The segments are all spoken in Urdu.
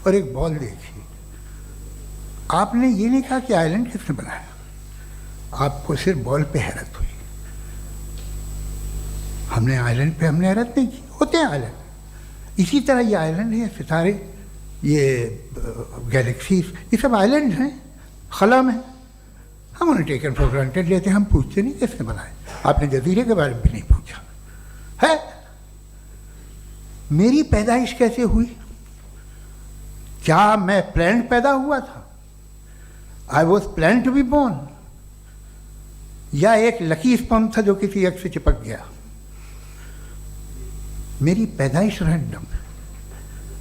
اور ایک بال دیکھی. آپ نے یہ نہیں کہا کہ آئلینڈ کس نے بنایا, آپ کو صرف بال پہ حیرت ہوئی. ہم نے آئلینڈ پہ ہم نے حیرت نہیں کی, ہوتے ہیں آئلینڈ. اسی طرح یہ آئلینڈ ہے, ستارے, یہ گیلیکسیز, یہ سب آئلینڈ ہیں خلا میں. ہم انہیں ٹیکن فار گرانٹیڈ لیتے ہیں, ہم پوچھتے نہیں کس نے بنائے. آپ نے جزیرے کے بارے میں بھی نہیں پوچھا ہے. میری پیدائش کیسے ہوئی؟ کیا میں پلانڈ پیدا ہوا تھا؟ I was planned to be born, یا ایک لکی اسپرم تھا جو کسی ایگ سے چپک گیا؟ میری پیدائش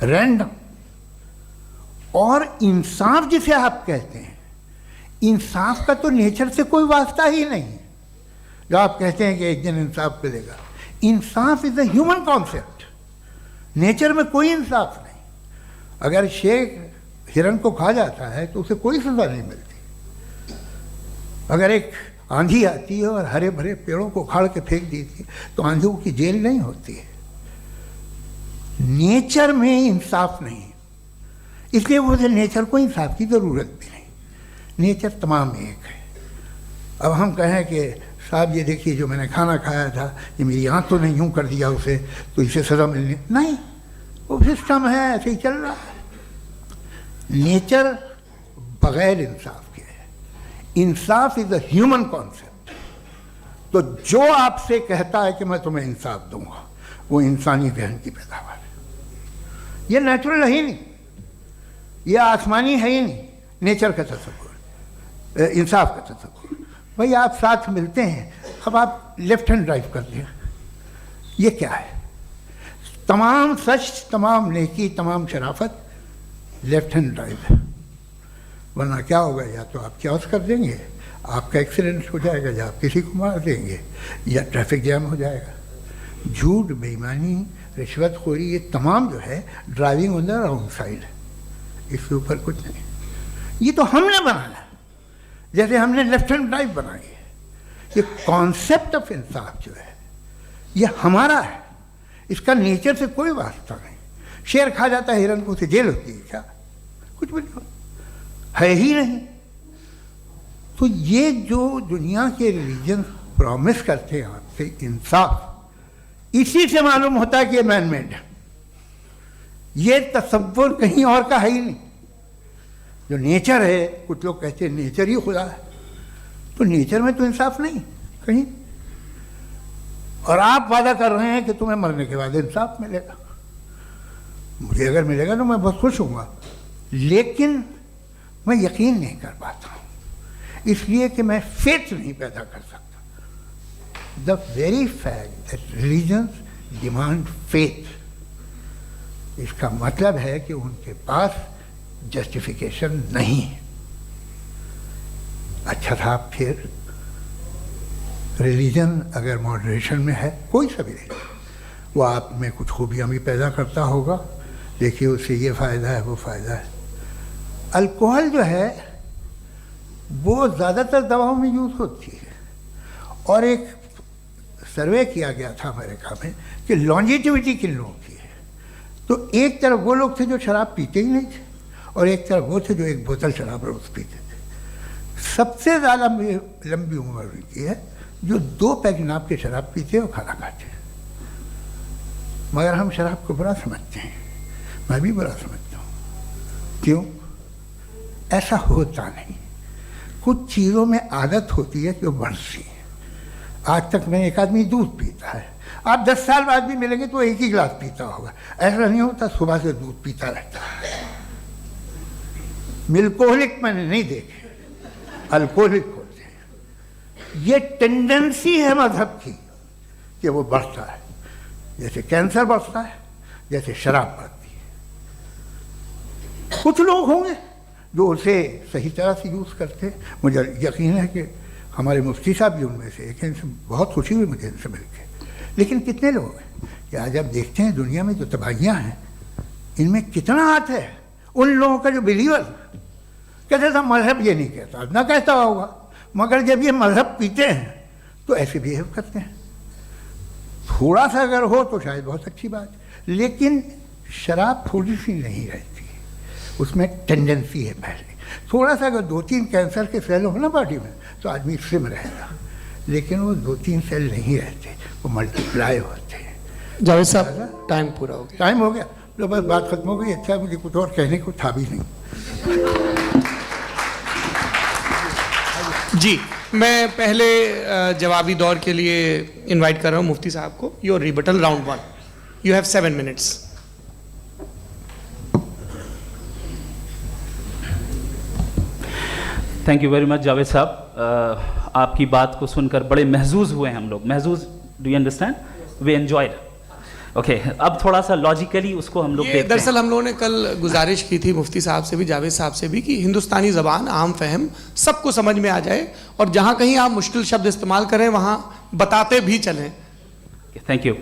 رینڈم. اور انصاف جسے آپ کہتے ہیں, انصاف کا تو نیچر سے کوئی واسطہ ہی نہیں. جو آپ کہتے ہیں کہ ایک دن انصاف ملے گا, انصاف از اے ہیومن کانسیپٹ. نیچر میں کوئی انصاف نہیں. اگر شیر ہرن کو کھا جاتا ہے تو اسے کوئی سزا نہیں ملتی. اگر ایک آندھی آتی ہے اور ہرے بھرے پیڑوں کو اکھاڑ کے پھینک دیتی ہے تو آندھیوں کی جیل نہیں ہوتی ہے. نیچر میں انصاف نہیں, اس لیے وہ نیچر کو انصاف کی ضرورت بھی نہیں. نیچر تمام ایک ہے. اب ہم کہیں کہ صاحب یہ دیکھیے جو میں نے کھانا کھایا تھا یہ میری آنکھوں نے یوں کر دیا اسے تو اسے سزا ملنی نہیں, وہ سسٹم ہے, ایسے ہی چل رہا ہے. نیچر بغیر انصاف کے ہے. انصاف از اے ہیومن کانسیپٹ. تو جو آپ سے کہتا ہے کہ میں تمہیں انصاف دوں گا وہ انسانی ذہن کی پیداوار ہے. یہ نیچرل ہے ہی نہیں, یہ آسمانی ہے ہی نہیں. نیچر کا تصور, انصاف کا تصور. بھائی آپ ساتھ ملتے ہیں, اب آپ لیفٹ ہینڈ ڈرائیو کر دیں, یہ کیا ہے؟ تمام سچ, تمام نیکی, تمام شرافت لیفٹ ہینڈ ڈرائیو ہے. ورنہ کیا ہوگا, یا تو آپ کیوس کر دیں گے, آپ کا ایکسیڈنٹ ہو جائے گا, یا آپ کسی کو مار دیں گے, یا ٹریفک جام ہو جائے گا. جھوٹ, بےایمانی, رشوت خوری, یہ تمام جو ہے driving on the wrong side ہے. اس کے اوپر کچھ نہیں. یہ تو ہم نے بنایا, جیسے ہم نے لیفٹ ہینڈ ڈرائیو بنائی ہے. یہ کانسیپٹ آف انصاف جو ہے یہ ہمارا ہے, اس کا نیچر سے کوئی واسطہ نہیں. شیر کھا جاتا ہے ہرن کو, اسے جیل ہوتی ہے کیا؟ کچھ بھی نہیں, ہے ہی نہیں. تو یہ جو دنیا کے ریلیجن پرومس کرتے ہیں آپ سے انصاف, اسی سے معلوم ہوتا ہے کہ یہ مین میڈ ہے. یہ تصور کہیں اور کا ہے ہی نہیں. جو نیچر ہے, کچھ لوگ کہتے ہیں نیچر ہی خدا ہے, تو نیچر میں تو انصاف نہیں کہیں. اور آپ وعدہ کر رہے ہیں کہ تمہیں مرنے کے بعد انصاف ملے گا. مجھے اگر ملے گا تو میں بہت خوش ہوں گا, لیکن میں یقین نہیں کر پاتا ہوں, اس لیے کہ میں فیتھ نہیں پیدا کر سکتا. The very fact that religions demand faith, اس کا مطلب ہے کہ ان کے پاس جسٹیفیکیشن نہیں ہے. اچھا صاحب, پھر ریلیجن اگر ماڈریشن میں ہے, کوئی سا بھی نہیں, وہ آپ میں کچھ خوبیاں بھی پیدا کرتا ہوگا. دیکھیے اس سے یہ فائدہ ہے, وہ فائدہ ہے. الکوہل جو ہے وہ زیادہ تر دواؤں میں یوز ہوتی ہے, اور ایک سروے کیا گیا تھا امریکہ میں کہ لانجیٹیوٹی کن لوگوں کی ہے. تو ایک طرف وہ لوگ تھے جو شراب پیتے ہی نہیں تھے, اور ایک طرف وہ تھے جو ایک بوتل شراب روز پیتے تھے. سب سے زیادہ لمبی عمر ان کی ہے جو 2 پیگ ناب کے شراب پیتے اور کھانا کھاتے ہیں. مگر ہم شراب کو برا سمجھتے ہیں, میں بھی برا سمجھتا ہوں. کیوں؟ ایسا ہوتا نہیں. کچھ چیزوں میں عادت ہوتی ہے کہ وہ بڑھتی ہے. آج تک میں ایک آدمی دودھ پیتا ہے, آپ 10 سال بعد بھی ملیں گے تو ایک ہی گلاس پیتا ہوگا. ایسا نہیں ہوتا, صبح سے دودھ پیتا رہتا ہے. ملکوہلک میں نے نہیں دیکھے, الکوہلک ہوتے ہیں. یہ ٹینڈنسی ہے مذہب کی کہ وہ بڑھتا ہے, جیسے کینسر بڑھتا ہے, جیسے شراب بڑھتی ہے. کچھ لوگ ہوں گے جو اسے صحیح طرح سے یوز کرتے. مجھے یقین ہے کہ ہمارے مفتی صاحب بھی ان میں سے ایک ہیں, ان سے بہت خوشی ہوئی مجھے ان سے مل کے. لیکن کتنے لوگ ہیں کہ آج آپ دیکھتے ہیں دنیا میں جو تباہیاں ہیں, ان میں کتنا ہاتھ ہے ان لوگوں کا جو بلیور کہتے تھا مذہب یہ نہیں کہتا, نہ کہتا ہوگا, مگر جب یہ مذہب پیتے ہیں تو ایسے بہیو کرتے ہیں. تھوڑا سا اگر ہو تو شاید بہت اچھی بات, لیکن شراب تھوڑی سی نہیں رہتی. اس میں ٹینڈنسی ہے پہلے. تھوڑا سا اگر 2-3 کینسر کے سیل ہو نا باڈی میں تو آدمی سم رہے گا, لیکن وہ 2-3 سیل نہیں رہتے, وہ ملٹیپلائی ہوتے ہیں. جاوید صاحب ٹائم پورا ہو گیا. ٹائم ہو گیا تو بس بات ختم ہو گئی. اچھا مجھے کچھ اور کہنے کو تھا بھی نہیں. جی میں پہلے جوابی دور کے لیے انوائٹ کر رہا ہوں مفتی صاحب کو. Your rebuttal round 1. You have 7 minutes. Thank you very much Javed صاحب. آپ کی بات کو سن کر بڑے محظوظ ہوئے ہیں ہم لوگ. محظوظ, do you understand? We enjoyed. Okay, اب تھوڑا سا لاجیکلی اس کو ہم لوگ دیکھتے ہیں. دراصل ہم لوگوں نے کل گزارش کی تھی مفتی صاحب سے بھی, جاوید صاحب سے بھی, کہ ہندوستانی زبان عام فہم سب کو سمجھ میں آ جائے, اور جہاں کہیں آپ مشکل شبد استعمال کریں وہاں بتاتے بھی چلیں. Thank you.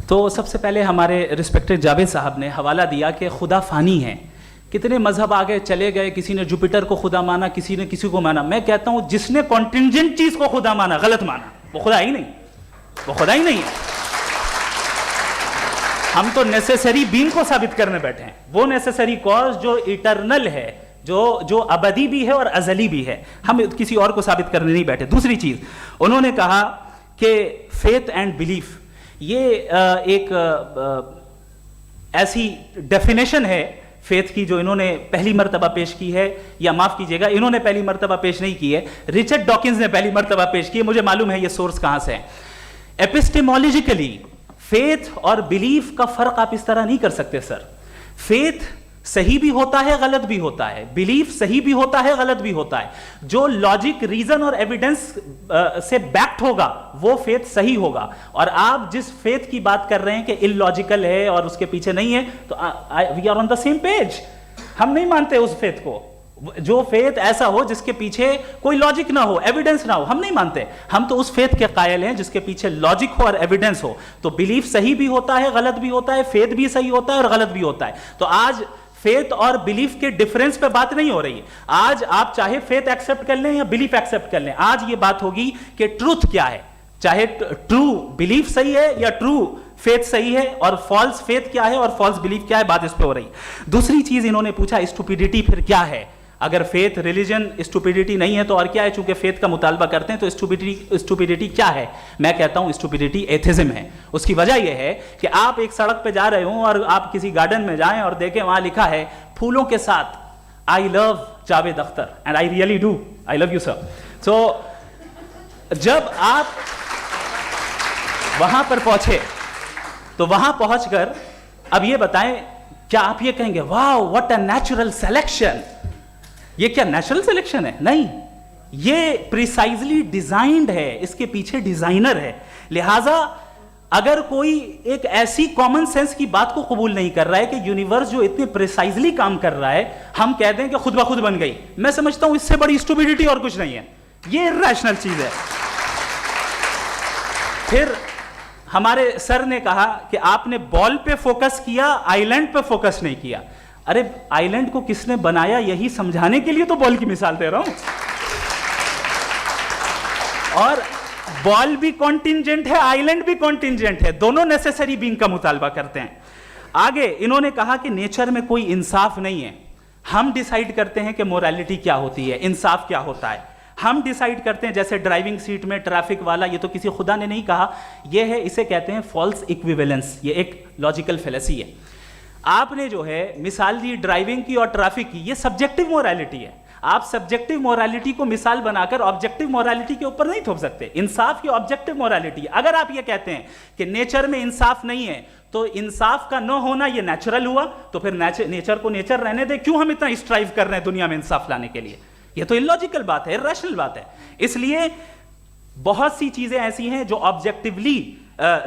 تو سب سے پہلے ہمارے رسپیکٹڈ جاوید صاحب نے حوالہ دیا کہ خدا فانی ہے. کتنے مذہب آگے چلے گئے, کسی نے جوپیٹر کو خدا مانا, کسی نے کسی کو مانا. میں کہتا ہوں جس نے کانٹینجنٹ چیز کو خدا مانا غلط مانا, وہ خدا ہی نہیں, وہ خدا ہی نہیں ہے. ہم تو نیسیسری بینگ کو ثابت کرنے بیٹھے ہیں, وہ نیسیسری کاز جو ایٹرنل ہے, جو ابدی بھی ہے اور ازلی بھی ہے. ہم کسی اور کو ثابت کرنے نہیں بیٹھے. دوسری چیز انہوں نے کہا کہ فیتھ اینڈ بلیف, یہ ایک ایسی ڈیفینیشن ہے فیتھ کی جو انہوں نے پہلی مرتبہ پیش کی ہے, یا معاف کیجیے گا انہوں نے پہلی مرتبہ پیش نہیں کی ہے, رچرڈ ڈاکنز نے پہلی مرتبہ پیش کی ہے. مجھے معلوم ہے یہ سورس کہاں سے ہے. ایپسٹیمولوجیکلی فیتھ اور بلیف کا فرق آپ اس طرح نہیں کر سکتے سر. فیتھ صحیح بھی ہوتا ہے, غلط بھی ہوتا ہے. بلیف صحیح بھی ہوتا ہے, غلط بھی ہوتا ہے. جو لاجک, ریزن اور ایویڈنس سے بیکڈ ہوگا وہ فیتھ صحیح ہوگا. اور آپ جس فیتھ کی بات کر رہے ہیں کہ ان لاجیکل ہے اور اس کے پیچھے نہیں ہے, تو we are on the same page. ہم نہیں مانتے اس فیتھ کو. جو فیتھ ایسا ہو جس کے پیچھے کوئی لاجک نہ ہو, ایویڈنس نہ ہو, ہم نہیں مانتے. ہم تو اس فیتھ کے قائل ہیں جس کے پیچھے لاجک ہو اور ایویڈنس ہو. تو بلیف صحیح بھی ہوتا ہے, غلط بھی ہوتا ہے, فیتھ بھی صحیح ہوتا ہے اور غلط بھی ہوتا ہے. تو آج فیتھ اور بلیف کے ڈیفرنس پہ بات نہیں ہو رہی ہے. آج آپ چاہے فیتھ ایکسپٹ کر لیں یا بلیف ایکسپٹ کر لیں, آج یہ بات ہوگی کہ ٹروتھ کیا ہے. چاہے ٹرو بلیف صحیح ہے یا ٹرو فیتھ صحیح ہے, اور فالس فیتھ کیا ہے اور فالس بلیف کیا ہے, بات اس پہ ہو رہی ہے. دوسری چیز انہوں نے پوچھا اسٹوپیڈیٹی پھر کیا ہے. اگر فیتھ ریلیجن اسٹوپیڈیٹی نہیں ہے تو اور کیا ہے؟ چونکہ فیتھ کا مطالبہ کرتے ہیں تو اسٹوپیڈیٹی کیا ہے؟ میں کہتا ہوں اسٹوپیڈیٹی ایتھزم ہے. اس کی وجہ یہ ہے کہ آپ ایک سڑک پہ جا رہے ہوں اور آپ کسی گارڈن میں جائیں اور دیکھیں وہاں لکھا ہے پھولوں کے ساتھ I love Javed Akhtar, and I really do, I love you sir. So جب آپ وہاں پر پہنچے تو وہاں پہنچ کر اب یہ بتائیں, کیا آپ یہ کہیں گے واو واٹ اے نیچرل سلیکشن؟ یہ کیا نیچرل سلیکشن ہے؟ نہیں, یہ پریسائزلی ڈیزائنڈ ہے, اس کے پیچھے ڈیزائنر ہے. لہٰذا اگر کوئی ایک ایسی کامن سینس کی بات کو قبول نہیں کر رہا ہے کہ یونیورس جو اتنے پریسائزلی کام کر رہا ہے ہم کہہ دیں کہ خود بخود بن گئی, میں سمجھتا ہوں اس سے بڑی اسٹوپیڈیٹی اور کچھ نہیں ہے. یہ ریشنل چیز ہے. پھر ہمارے سر نے کہا کہ آپ نے بال پہ فوکس کیا, آئی لینڈ پہ فوکس نہیں کیا. ارے آئی لینڈ کو کس نے بنایا یہی سمجھانے کے لیے تو بال کی مثال دے رہا ہوں. اور بال بھی کانٹینجنٹ ہے, آئی لینڈ بھی کانٹینجنٹ ہے, دونوں نیسیسری بینگ کا مطالبہ کرتے ہیں. آگے انہوں نے کہا کہ نیچر میں کوئی انصاف نہیں ہے. ہم ڈیسائیڈ کرتے ہیں کہ موریلٹی کیا ہوتی ہے, انصاف کیا ہوتا ہے. ہم ڈیسائیڈ کرتے ہیں, جیسے ڈرائیونگ سیٹ میں ٹریفک والا, یہ تو کسی خدا نے نہیں کہا, یہ ہے, اسے کہتے ہیں فالس ایکویویلنس. یہ ایک لاجیکل فیلیسی ہے. آپ نے جو ہے مثال دی ڈرائیونگ کی اور ٹریفک کی, یہ سبجیکٹو موریلٹی ہے. آپ سبجیکٹو موریلٹی کو مثال بنا کر آبجیکٹو موریلٹی کے اوپر نہیں تھوپ سکتے. انصاف کی آبجیکٹو موریلٹی ہے. اگر آپ یہ کہتے ہیں کہ نیچر میں انصاف نہیں ہے تو انصاف کا نہ ہونا یہ نیچرل ہوا, تو پھر نیچر کو نیچر رہنے دے, کیوں ہم اتنا اسٹرائیو کر رہے ہیں دنیا میں انصاف لانے کے لیے؟ یہ تو illogical بات ہے, irrational بات ہے. اس لیے بہت سی چیزیں ایسی ہیں جو آبجیکٹیولی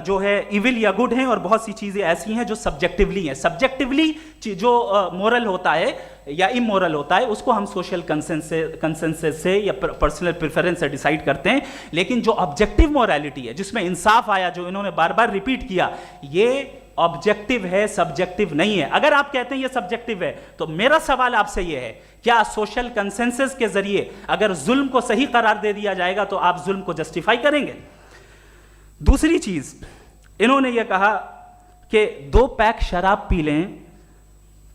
جو ہے ایول یا گڈ ہیں, اور بہت سی چیزیں ایسی ہیں جو سبجیکٹیولی ہیں. سبجیکٹیولی جو مورل ہوتا ہے یا امورل ہوتا ہے اس کو ہم سوشل کنسنسس سے یا پرسنل پریفرنس سے ڈیسائیڈ کرتے ہیں. لیکن جو آبجیکٹیو مورالٹی ہے جس میں انصاف آیا, جو انہوں نے بار بار ریپیٹ کیا, یہ آبجیکٹیو ہے, سبجیکٹیو نہیں ہے. اگر آپ کہتے ہیں یہ سبجیکٹیو ہے تو میرا سوال آپ سے یہ ہے, کیا سوشل کنسنسس کے ذریعے اگر ظلم کو صحیح قرار دے دیا جائے گا تو آپ ظلم کو جسٹیفائی کریں گے؟ دوسری چیز انہوں نے یہ کہا کہ 2 پیک شراب پی لیں